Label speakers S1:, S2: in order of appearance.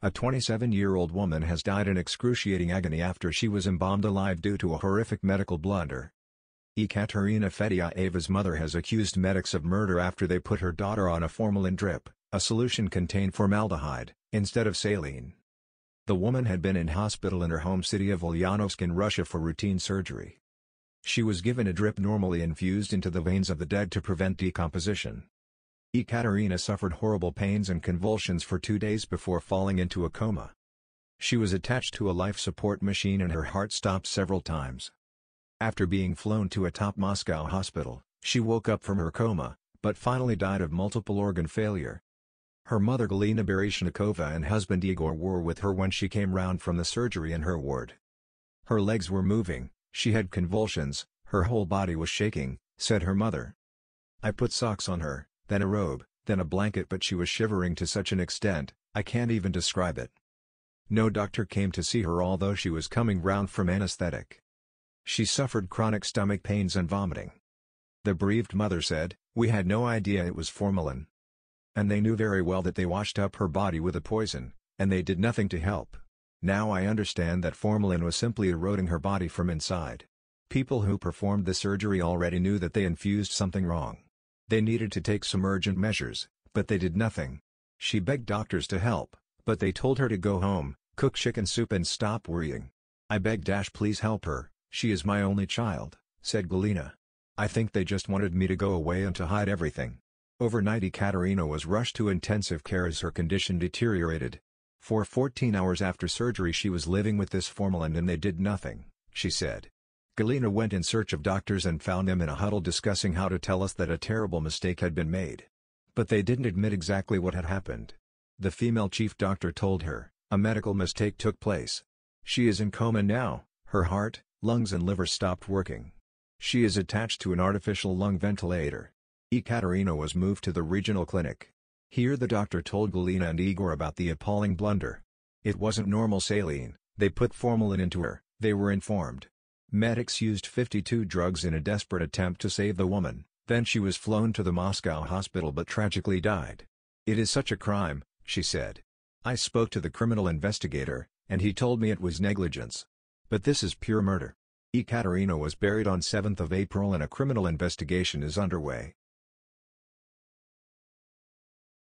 S1: A 27-year-old woman has died in excruciating agony after she was embalmed alive due to a horrific medical blunder. Ekaterina Fedyaeva's mother has accused medics of murder after they put her daughter on a formalin drip, a solution contained formaldehyde, instead of saline. The woman had been in hospital in her home city of Ulyanovsk in Russia for routine surgery. She was given a drip normally infused into the veins of the dead to prevent decomposition. Ekaterina suffered horrible pains and convulsions for 2 days before falling into a coma. She was attached to a life support machine and her heart stopped several times. After being flown to a top Moscow hospital, she woke up from her coma, but finally died of multiple organ failure. Her mother Galina Baryshnikova and husband Igor were with her when she came round from the surgery in her ward. Her legs were moving, she had convulsions, her whole body was shaking, said her mother. I put socks on her, then a robe, then a blanket, but she was shivering to such an extent, I can't even describe it. No doctor came to see her although she was coming round from anesthetic. She suffered chronic stomach pains and vomiting. The bereaved mother said, "We had no idea it was formalin. And they knew very well that they washed up her body with a poison, and they did nothing to help. Now I understand that formalin was simply eroding her body from inside. People who performed the surgery already knew that they infused something wrong. They needed to take some urgent measures, but they did nothing. She begged doctors to help, but they told her to go home, cook chicken soup and stop worrying. I begged please help her, she is my only child," said Galina. "I think they just wanted me to go away and to hide everything." Overnight Ekaterina was rushed to intensive care as her condition deteriorated. For 14 hours after surgery she was living with this formalin and they did nothing, she said. Galina went in search of doctors and found them in a huddle discussing how to tell us that a terrible mistake had been made. But they didn't admit exactly what had happened. The female chief doctor told her, "A medical mistake took place. She is in coma now, her heart, lungs and liver stopped working. She is attached to an artificial lung ventilator." Ekaterina was moved to the regional clinic. Here the doctor told Galina and Igor about the appalling blunder. It wasn't normal saline, they put formalin into her, they were informed. Medics used 52 drugs in a desperate attempt to save the woman, then she was flown to the Moscow hospital but tragically died. "It is such a crime," she said. "I spoke to the criminal investigator, and he told me it was negligence. But this is pure murder." Ekaterina was buried on 7th of April and a criminal investigation is underway.